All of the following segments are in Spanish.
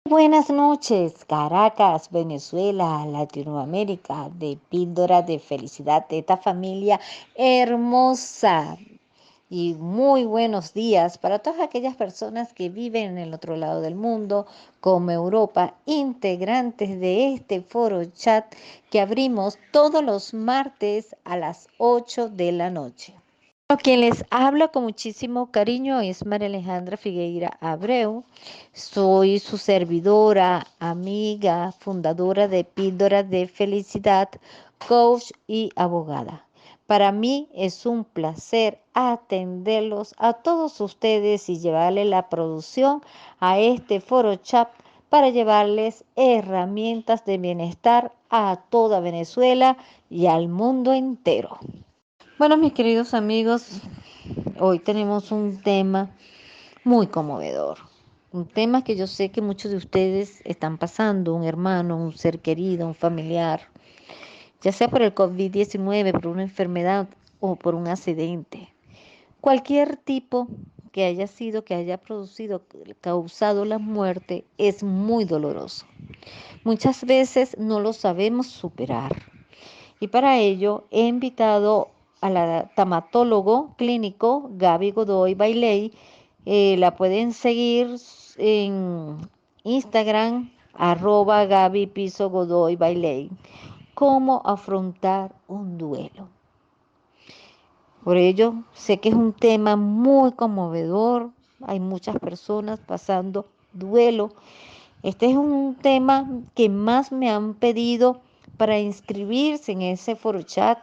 Buenas noches, Caracas, Venezuela, Latinoamérica, de Píldora de Felicidad, de esta familia hermosa. Y muy buenos días para todas aquellas personas que viven en el otro lado del mundo, como Europa, integrantes de este foro chat que abrimos todos los martes a las 8 de la noche. Quien les habla con muchísimo cariño es María Alejandra Figueira Abreu. Soy su servidora, amiga, fundadora de Píldoras de Felicidad, coach y abogada. Para mí es un placer atenderlos a todos ustedes y llevarle la producción a este foro chat para llevarles herramientas de bienestar a toda Venezuela y al mundo entero. Bueno, mis queridos amigos, hoy tenemos un tema muy conmovedor. Un tema que yo sé que muchos de ustedes están pasando, un hermano, un ser querido, un familiar, ya sea por el COVID-19, por una enfermedad o por un accidente. Cualquier tipo que haya sido, que haya producido, causado la muerte, es muy doloroso. Muchas veces no lo sabemos superar. Y para ello he invitado a la tanatólogo clínico Gaby Godoy Bailey. La pueden seguir en Instagram, @Gaby Piso Godoy Bailey. Cómo afrontar un duelo. Por ello, sé que es un tema muy conmovedor. Hay muchas personas pasando duelo. Este es un tema que más me han pedido para inscribirse en ese foro chat.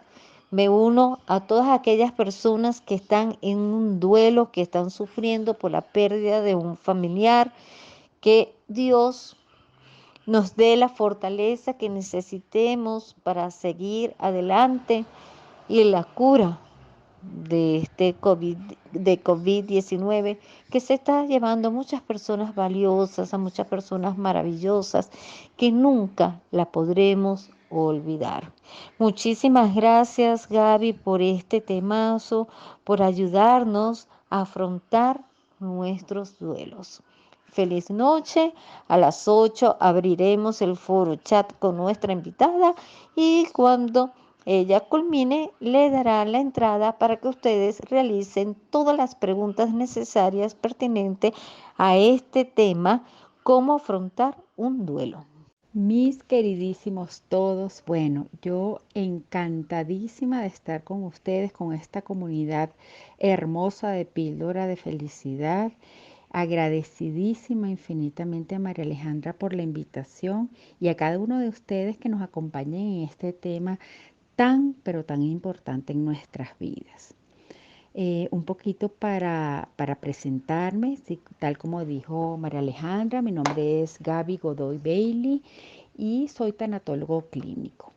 Me uno a todas aquellas personas que están en un duelo, que están sufriendo por la pérdida de un familiar. Que Dios nos dé la fortaleza que necesitemos para seguir adelante y la cura de este COVID-19 que se está llevando a muchas personas valiosas, a muchas personas maravillosas que nunca la podremos olvidar. Muchísimas gracias, Gaby, por este temazo, por ayudarnos a afrontar nuestros duelos. Feliz noche. A las 8 abriremos el foro chat con nuestra invitada y cuando ella culmine, le dará la entrada para que ustedes realicen todas las preguntas necesarias pertinentes a este tema, cómo afrontar un duelo. Mis queridísimos todos, bueno, yo encantadísima de estar con ustedes, con esta comunidad hermosa de Píldora de Felicidad. Agradecidísima infinitamente a María Alejandra por la invitación y a cada uno de ustedes que nos acompañen en este tema tan, pero tan importante en nuestras vidas. Un poquito para presentarme, sí, tal como dijo María Alejandra, mi nombre es Gaby Godoy Bailey y soy tanatólogo clínico.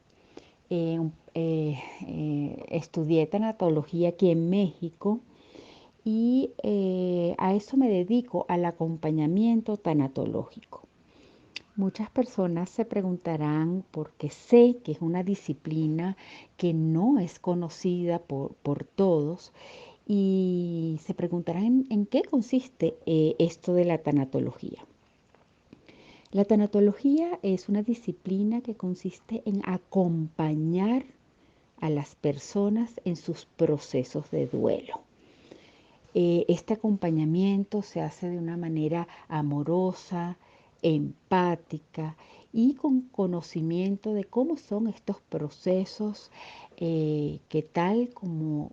Estudié tanatología aquí en México y a eso me dedico, al acompañamiento tanatológico. Muchas personas se preguntarán porque sé que es una disciplina que no es conocida por todos y se preguntarán en qué consiste esto de la tanatología. La tanatología es una disciplina que consiste en acompañar a las personas en sus procesos de duelo. Este acompañamiento se hace de una manera amorosa, empática y con conocimiento de cómo son estos procesos que tal como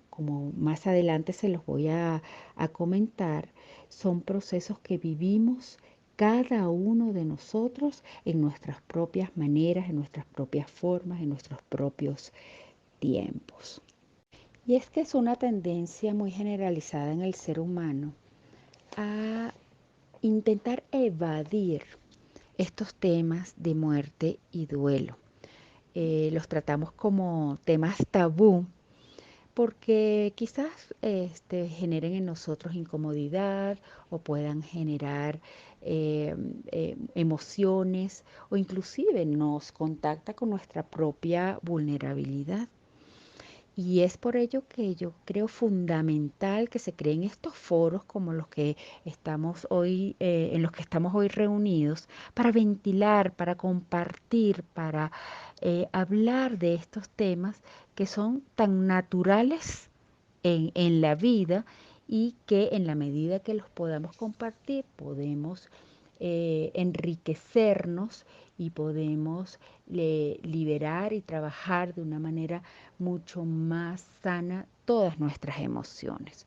más adelante se los voy a comentar, son procesos que vivimos cada uno de nosotros en nuestras propias maneras, en nuestras propias formas, en nuestros propios tiempos. Y es que es una tendencia muy generalizada en el ser humano a intentar evadir estos temas de muerte y duelo. Los tratamos como temas tabú porque quizás generen en nosotros incomodidad o puedan generar emociones o inclusive nos contacta con nuestra propia vulnerabilidad. Y es por ello que yo creo fundamental que se creen estos foros como los que estamos hoy, en los que estamos hoy reunidos, para ventilar, para compartir, para hablar de estos temas que son tan naturales en la vida y que en la medida que los podamos compartir podemos enriquecernos y podemos liberar y trabajar de una manera mucho más sana todas nuestras emociones.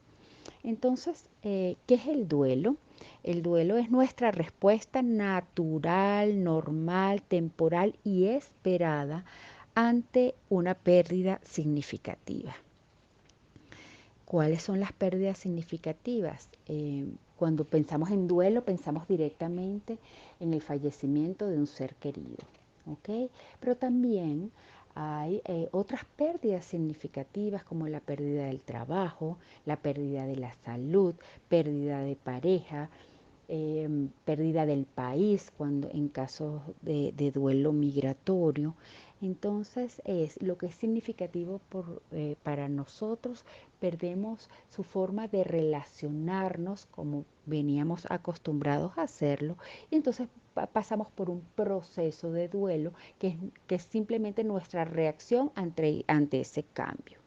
Entonces, ¿qué es el duelo? El duelo es nuestra respuesta natural, normal, temporal y esperada ante una pérdida significativa. ¿Cuáles son las pérdidas significativas? Cuando pensamos en duelo, pensamos directamente en el fallecimiento de un ser querido, ¿ok? Pero también hay otras pérdidas significativas como la pérdida del trabajo, la pérdida de la salud, pérdida de pareja, pérdida del país cuando en casos de duelo migratorio. Entonces, es lo que es significativo para nosotros, perdemos su forma de relacionarnos como veníamos acostumbrados a hacerlo, y entonces pasamos por un proceso de duelo que es simplemente nuestra reacción ante ese cambio.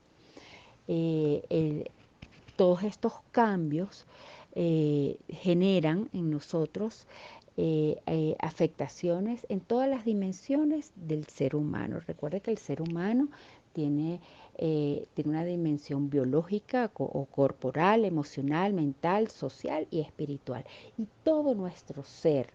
Eh, el- Todos estos cambios generan en nosotros afectaciones en todas las dimensiones del ser humano. Recuerde que el ser humano tiene, tiene una dimensión biológica o corporal, emocional, mental, social y espiritual. Y todo nuestro ser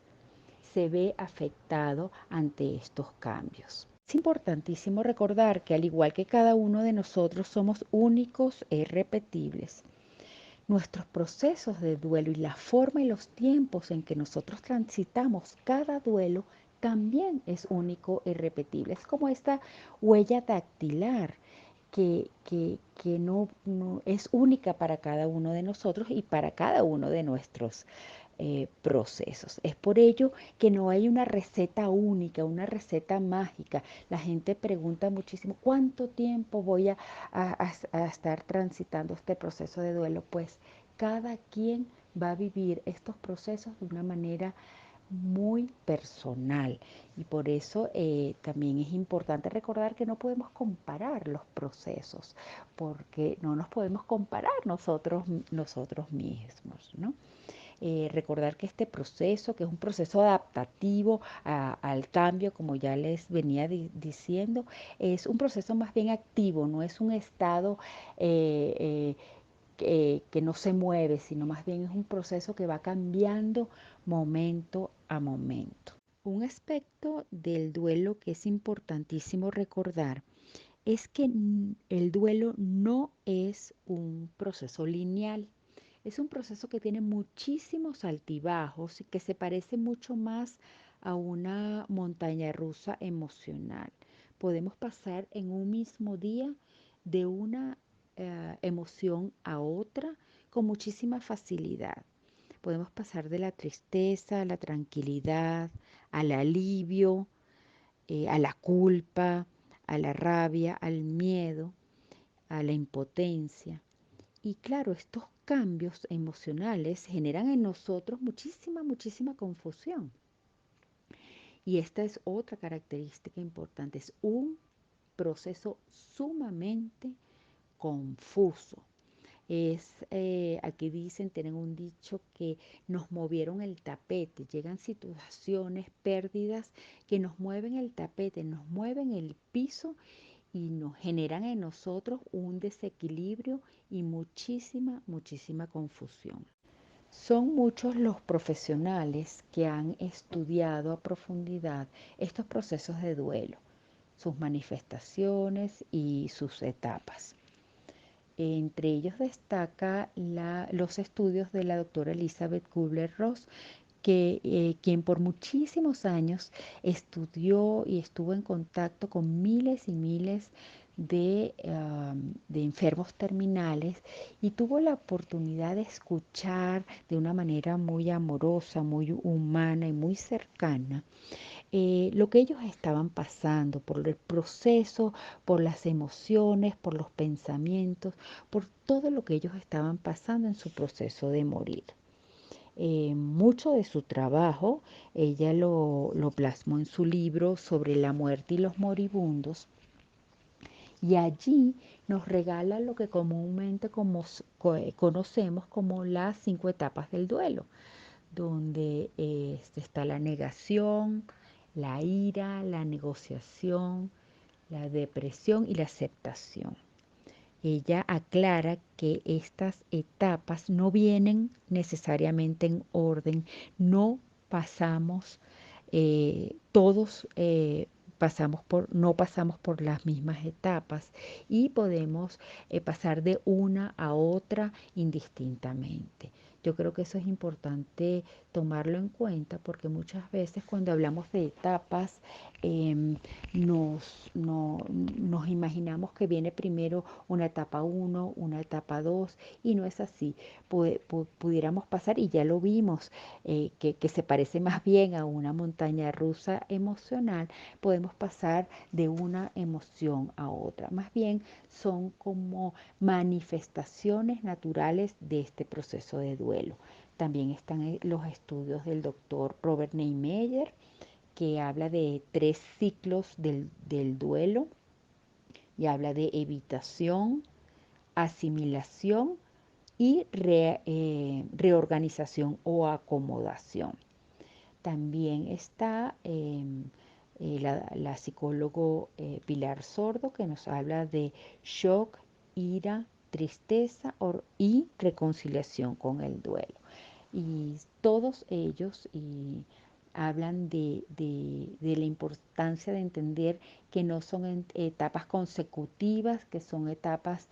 se ve afectado ante estos cambios. Es importantísimo recordar que al igual que cada uno de nosotros somos únicos e irrepetibles, nuestros procesos de duelo y la forma y los tiempos en que nosotros transitamos cada duelo también es único e irrepetible. Es como esta huella dactilar que no es única para cada uno de nosotros y para cada uno de nuestros procesos. Es por ello que no hay una receta única, una receta mágica. La gente pregunta muchísimo, ¿cuánto tiempo voy a estar transitando este proceso de duelo? Pues cada quien va a vivir estos procesos de una manera muy personal, y por eso también es importante recordar que no podemos comparar los procesos, porque no nos podemos comparar nosotros mismos, ¿no? Recordar que este proceso, que es un proceso adaptativo al cambio, como ya les venía diciendo, es un proceso más bien activo, no es un estado que no se mueve, sino más bien es un proceso que va cambiando momento a momento. Un aspecto del duelo que es importantísimo recordar es que el duelo no es un proceso lineal. Es un proceso que tiene muchísimos altibajos y que se parece mucho más a una montaña rusa emocional. Podemos pasar en un mismo día de una emoción a otra con muchísima facilidad. Podemos pasar de la tristeza a la tranquilidad, al alivio, a la culpa, a la rabia, al miedo, a la impotencia. Y claro, estos cambios emocionales generan en nosotros muchísima confusión. Y esta es otra característica importante, es un proceso sumamente confuso. Aquí dicen, tienen un dicho que nos movieron el tapete, llegan situaciones, pérdidas que nos mueven el tapete, nos mueven el piso y nos generan en nosotros un desequilibrio y muchísima confusión. Son muchos los profesionales que han estudiado a profundidad estos procesos de duelo, sus manifestaciones y sus etapas. Entre ellos destaca los estudios de la doctora Elizabeth Kubler-Ross, quien por muchísimos años estudió y estuvo en contacto con miles y miles de enfermos terminales y tuvo la oportunidad de escuchar de una manera muy amorosa, muy humana y muy cercana lo que ellos estaban pasando, por el proceso, por las emociones, por los pensamientos, por todo lo que ellos estaban pasando en su proceso de morir. Mucho de su trabajo ella lo plasmó en su libro sobre la muerte y los moribundos y allí nos regala lo que comúnmente conocemos como las 5 etapas del duelo, donde está la negación, la ira, la negociación, la depresión y la aceptación. Ella aclara que estas etapas no vienen necesariamente en orden, no pasamos todos no pasamos por las mismas etapas y podemos pasar de una a otra indistintamente. Yo creo que eso es importante tomarlo en cuenta porque muchas veces cuando hablamos de etapas em, nos imaginamos que viene primero una etapa uno, una etapa 2 y no es así. Pudiéramos pasar, y ya lo vimos, que se parece más bien a una montaña rusa emocional, podemos pasar de una emoción a otra. Más bien son como manifestaciones naturales de este proceso de duelo. También están los estudios del doctor Robert Neymeyer, que habla de 3 ciclos del duelo y habla de evitación, asimilación y reorganización o acomodación. También está la psicólogo Pilar Sordo, que nos habla de shock, ira, tristeza y reconciliación con el duelo. Y todos ellos hablan de la importancia de entender que no son etapas consecutivas, que son etapas,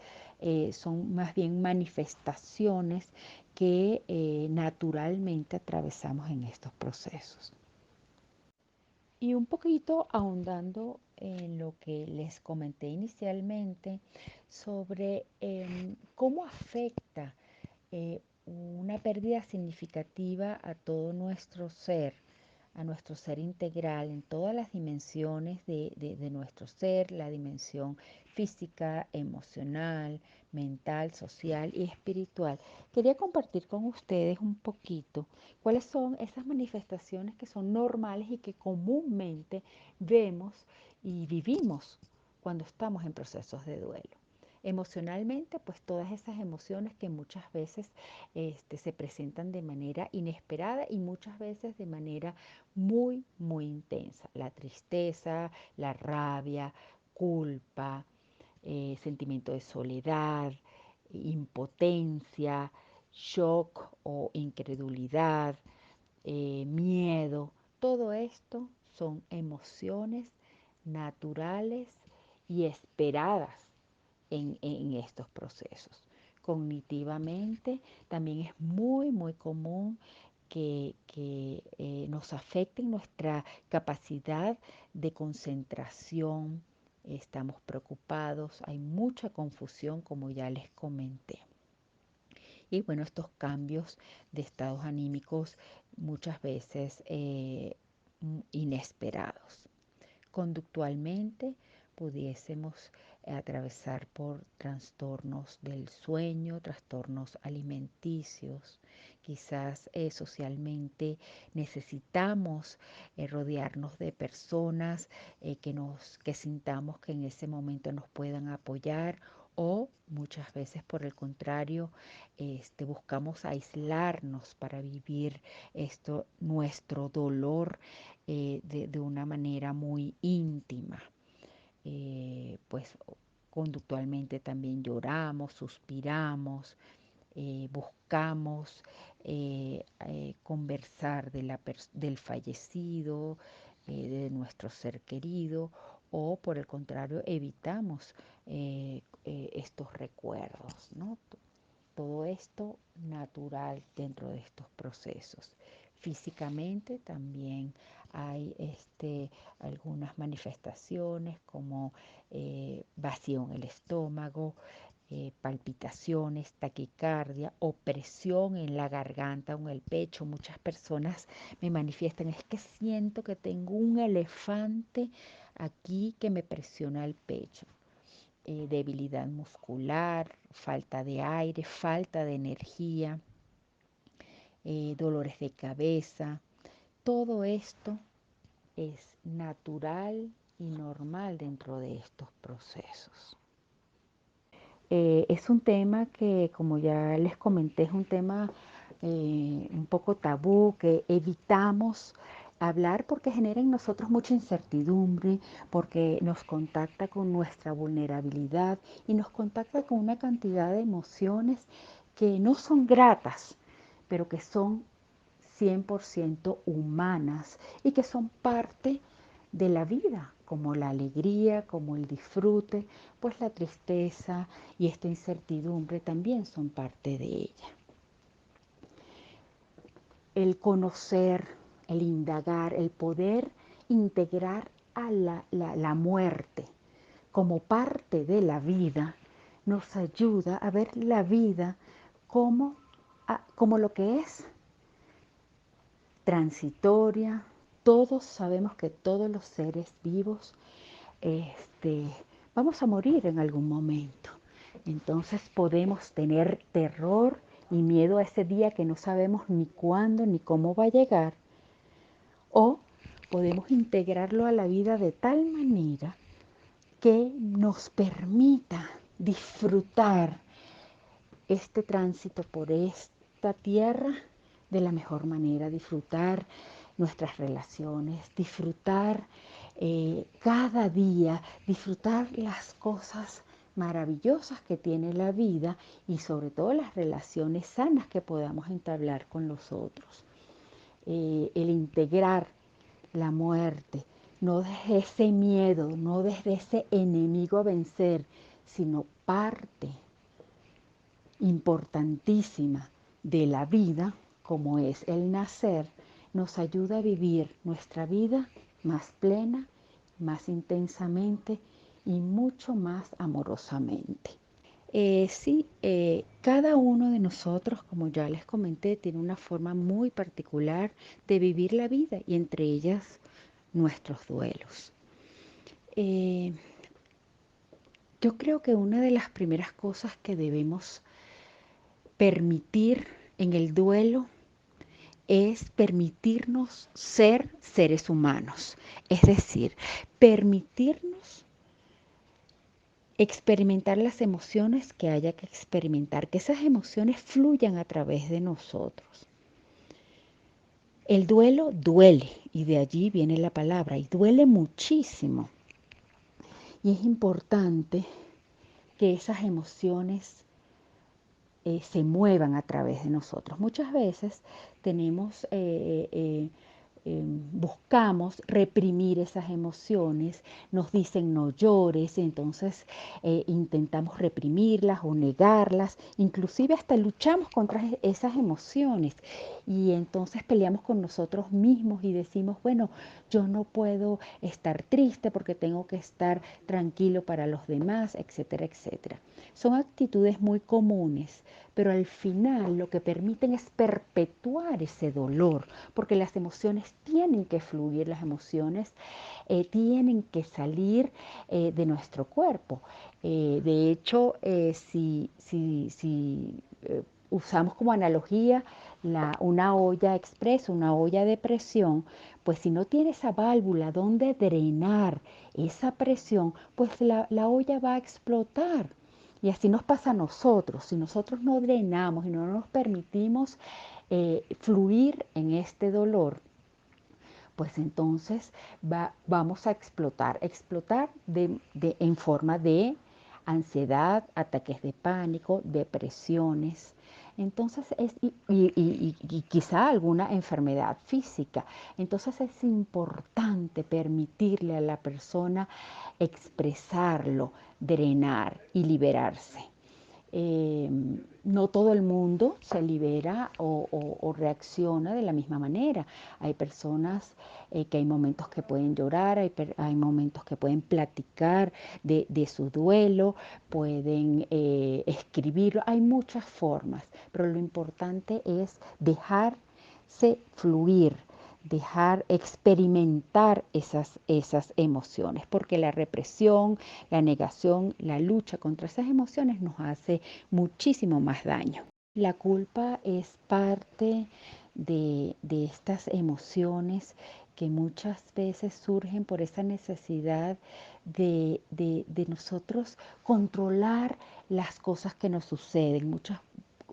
son más bien manifestaciones que naturalmente atravesamos en estos procesos. Y un poquito ahondando en lo que les comenté inicialmente sobre cómo afecta una pérdida significativa a todo nuestro ser, a nuestro ser integral en todas las dimensiones de nuestro ser, la dimensión física, emocional, mental, social y espiritual. Quería compartir con ustedes un poquito cuáles son esas manifestaciones que son normales y que comúnmente vemos y vivimos cuando estamos en procesos de duelo. Emocionalmente, pues todas esas emociones que muchas veces se presentan de manera inesperada y muchas veces de manera muy, muy intensa. La tristeza, la rabia, culpa, sentimiento de soledad, impotencia, shock o incredulidad, miedo. Todo esto son emociones naturales y esperadas en estos procesos. Cognitivamente también es muy, muy común que nos afecten nuestra capacidad de concentración. Estamos preocupados, hay mucha confusión, como ya les comenté. Y bueno, estos cambios de estados anímicos muchas veces inesperados. Conductualmente pudiésemos atravesar por trastornos del sueño, trastornos alimenticios. Quizás socialmente necesitamos rodearnos de personas que sintamos que en ese momento nos puedan apoyar o muchas veces por el contrario buscamos aislarnos para vivir nuestro dolor de una manera muy íntima. Pues conductualmente también lloramos, suspiramos, buscamos conversar del fallecido, de nuestro ser querido, o por el contrario evitamos estos recuerdos, ¿no? Todo esto natural dentro de estos procesos. Físicamente también hay algunas manifestaciones como vacío en el estómago, palpitaciones, taquicardia, opresión en la garganta o en el pecho. Muchas personas me manifiestan, es que siento que tengo un elefante aquí que me presiona el pecho. Debilidad muscular, falta de aire, falta de energía, dolores de cabeza. Todo esto es natural y normal dentro de estos procesos. Es un tema que, como ya les comenté, es un tema un poco tabú, que evitamos hablar porque genera en nosotros mucha incertidumbre, porque nos contacta con nuestra vulnerabilidad y nos contacta con una cantidad de emociones que no son gratas, pero que son 100% humanas y que son parte de la vida, como la alegría, como el disfrute, pues la tristeza y esta incertidumbre también son parte de ella. El conocer, el indagar, el poder integrar a la muerte como parte de la vida, nos ayuda a ver la vida como lo que es, transitoria. Todos sabemos que todos los seres vivos vamos a morir en algún momento. Entonces podemos tener terror y miedo a ese día que no sabemos ni cuándo ni cómo va a llegar, o podemos integrarlo a la vida de tal manera que nos permita disfrutar este tránsito por esta tierra de la mejor manera, disfrutar nuestras relaciones, disfrutar cada día, disfrutar las cosas maravillosas que tiene la vida y sobre todo las relaciones sanas que podamos entablar con los otros. El integrar la muerte, no desde ese miedo, no desde ese enemigo a vencer, sino parte importantísima de la vida, como es el nacer, nos ayuda a vivir nuestra vida más plena, más intensamente y mucho más amorosamente. Sí, cada uno de nosotros, como ya les comenté, tiene una forma muy particular de vivir la vida y entre ellas nuestros duelos. Yo creo que una de las primeras cosas que debemos permitir en el duelo es permitirnos ser seres humanos, es decir, permitirnos experimentar las emociones que haya que experimentar, que esas emociones fluyan a través de nosotros. El duelo duele y de allí viene la palabra y duele muchísimo. Y es importante que esas emociones se muevan a través de nosotros. Muchas veces tenemos buscamos reprimir esas emociones, nos dicen no llores, entonces intentamos reprimirlas o negarlas, inclusive hasta luchamos contra esas emociones y entonces peleamos con nosotros mismos y decimos, bueno, yo no puedo estar triste porque tengo que estar tranquilo para los demás, etcétera, etcétera. Son actitudes muy comunes, pero al final lo que permiten es perpetuar ese dolor, porque las emociones tienen que fluir, las emociones tienen que salir de nuestro cuerpo. De hecho, si usamos como analogía una olla expresa, una olla de presión, pues si no tiene esa válvula donde drenar esa presión, pues la olla va a explotar. Y así nos pasa a nosotros. Si nosotros no drenamos y no nos permitimos fluir en este dolor, pues entonces vamos a explotar en forma de ansiedad, ataques de pánico, depresiones. Entonces y quizá alguna enfermedad física. Entonces es importante permitirle a la persona expresarlo, drenar y liberarse. eh, no todo el mundo se libera o reacciona de la misma manera. Hay personas que hay momentos que pueden llorar, hay momentos que pueden platicar de su duelo, pueden escribirlo. Hay muchas formas, pero lo importante es dejarse fluir, dejar experimentar esas emociones, porque la represión, la negación, la lucha contra esas emociones nos hace muchísimo más daño. La culpa es parte de estas emociones que muchas veces surgen por esa necesidad de nosotros controlar las cosas que nos suceden.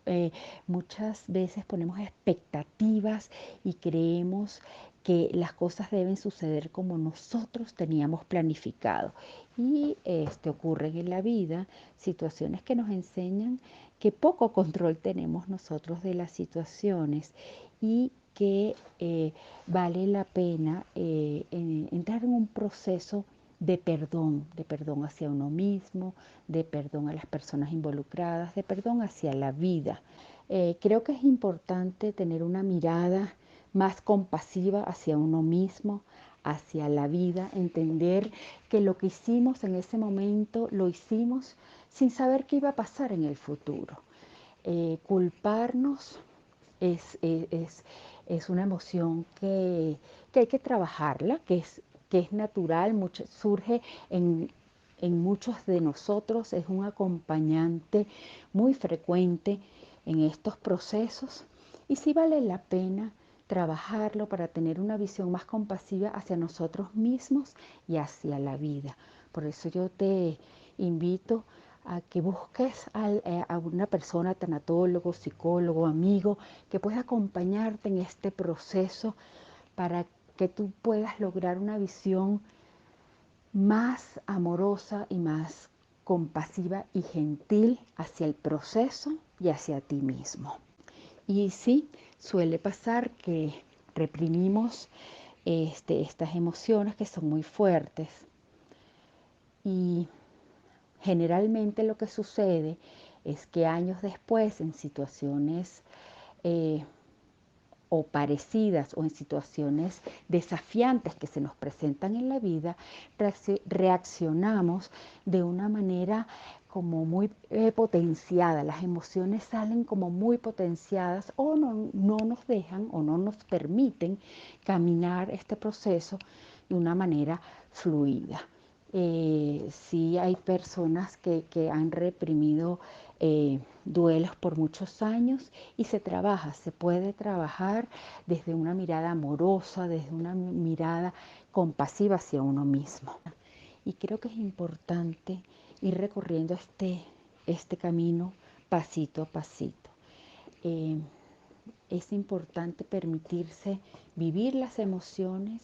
Eh, muchas veces ponemos expectativas y creemos que las cosas deben suceder como nosotros teníamos planificado. Y ocurren en la vida situaciones que nos enseñan que poco control tenemos nosotros de las situaciones y que vale la pena entrar en un proceso de perdón hacia uno mismo, de perdón a las personas involucradas, de perdón hacia la vida. Creo que es importante tener una mirada más compasiva hacia uno mismo, hacia la vida, entender que lo que hicimos en ese momento lo hicimos sin saber qué iba a pasar en el futuro. Culparnos es, es, es, es una emoción que hay que trabajarla, que es natural, surge en muchos de nosotros, es un acompañante muy frecuente en estos procesos y sí vale la pena trabajarlo para tener una visión más compasiva hacia nosotros mismos y hacia la vida. Por eso yo te invito a que busques a una persona, tanatólogo, psicólogo, amigo, que pueda acompañarte en este proceso para que tú puedas lograr una visión más amorosa y más compasiva y gentil hacia el proceso y hacia ti mismo. Y sí, suele pasar que reprimimos estas emociones que son muy fuertes y generalmente lo que sucede es que años después, en situaciones eh, o parecidas o en situaciones desafiantes que se nos presentan en la vida, reaccionamos de una manera como muy potenciada. Las emociones salen como muy potenciadas o no nos dejan o no nos permiten caminar este proceso de una manera fluida. Sí hay personas que han reprimido duelos por muchos años y se puede trabajar desde una mirada amorosa, desde una mirada compasiva hacia uno mismo. Y creo que es importante ir recorriendo este camino pasito a pasito. Eh, es importante permitirse vivir las emociones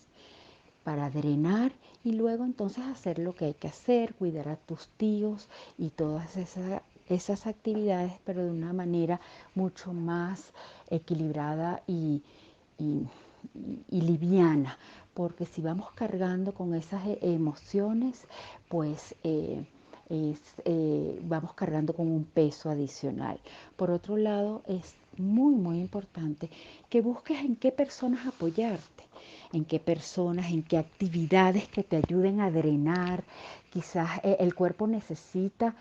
para drenar y luego entonces hacer lo que hay que hacer, cuidar a tus tíos y todas esas actividades, pero de una manera mucho más equilibrada y, y liviana, porque si vamos cargando con esas emociones, pues vamos cargando con un peso adicional. Por otro lado, es muy importante que busques en qué personas apoyarte, en qué personas, en qué actividades que te ayuden a drenar. Quizás el cuerpo necesita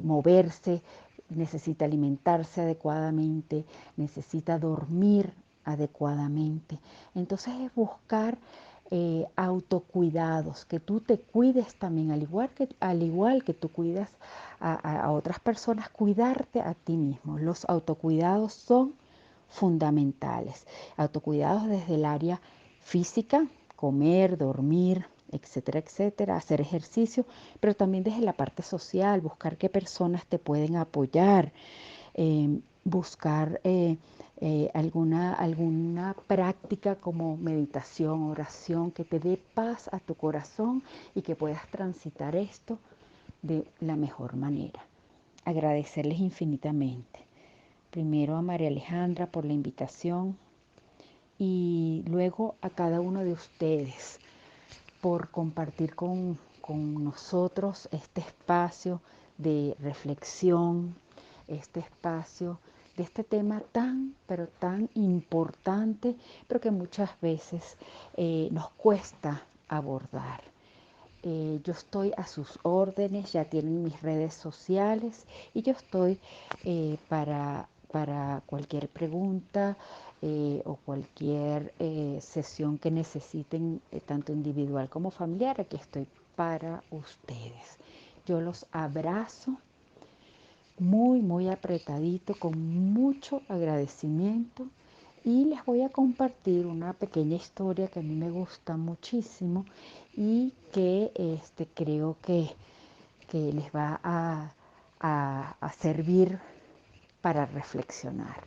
moverse, necesita alimentarse adecuadamente, necesita dormir adecuadamente. Entonces es buscar autocuidados, que tú te cuides también, al igual que tú cuidas a otras personas, cuidarte a ti mismo. Los autocuidados son fundamentales. Autocuidados desde el área física, comer, dormir, etcétera, etcétera, hacer ejercicio, pero también desde la parte social, buscar qué personas te pueden apoyar, buscar alguna práctica como meditación, oración, que te dé paz a tu corazón y que puedas transitar esto de la mejor manera. Agradecerles infinitamente. Primero a María Alejandra por la invitación y luego a cada uno de ustedes por compartir con nosotros este espacio de reflexión, este espacio de este tema tan, pero tan importante, pero que muchas veces nos cuesta abordar. Yo estoy a sus órdenes, ya tienen mis redes sociales y yo estoy para cualquier pregunta o cualquier sesión que necesiten, tanto individual como familiar. Aquí estoy para ustedes. Yo los abrazo muy, muy apretadito, con mucho agradecimiento. Y les voy a compartir una pequeña historia que a mí me gusta muchísimo y que creo que les va a servir para reflexionar.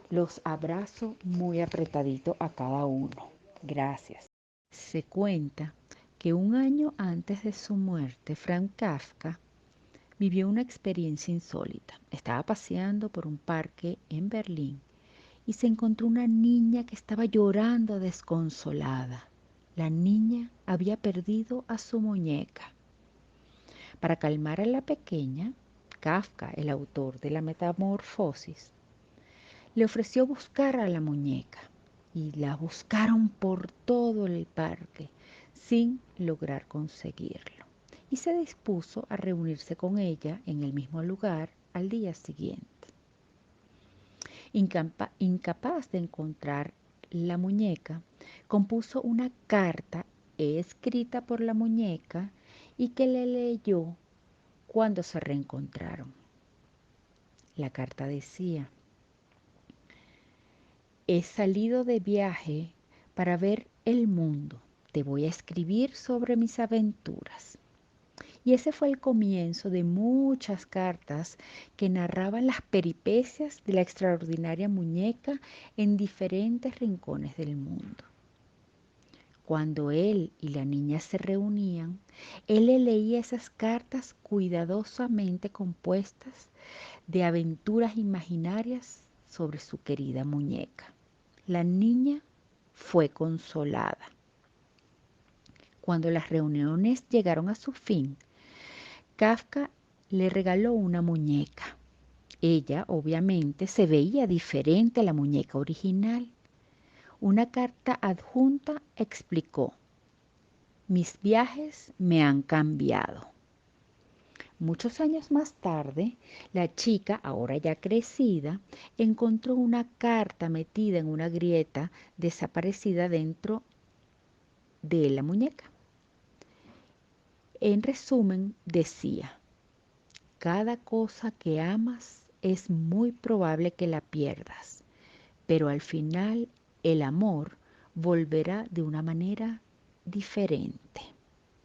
Los abrazo muy apretadito a cada uno. Gracias. Se cuenta que un año antes de su muerte, Franz Kafka vivió una experiencia insólita. Estaba paseando por un parque en Berlín y se encontró una niña que estaba llorando desconsolada. La niña había perdido a su muñeca. Para calmar a la pequeña, Kafka, el autor de la Metamorfosis, le ofreció buscar a la muñeca y la buscaron por todo el parque sin lograr conseguirlo. Y se dispuso a reunirse con ella en el mismo lugar al día siguiente. Incapaz de encontrar la muñeca, compuso una carta escrita por la muñeca y que le leyó cuando se reencontraron. La carta decía: he salido de viaje para ver el mundo. Te voy a escribir sobre mis aventuras. Y ese fue el comienzo de muchas cartas que narraban las peripecias de la extraordinaria muñeca en diferentes rincones del mundo. Cuando él y la niña se reunían, él le leía esas cartas cuidadosamente compuestas de aventuras imaginarias sobre su querida muñeca. La niña fue consolada. Cuando las reuniones llegaron a su fin, Kafka le regaló una muñeca. Ella, obviamente, se veía diferente a la muñeca original. Una carta adjunta explicó: mis viajes me han cambiado. Muchos años más tarde, la chica, ahora ya crecida, encontró una carta metida en una grieta desaparecida dentro de la muñeca. En resumen, decía: cada cosa que amas es muy probable que la pierdas, pero al final el amor volverá de una manera diferente.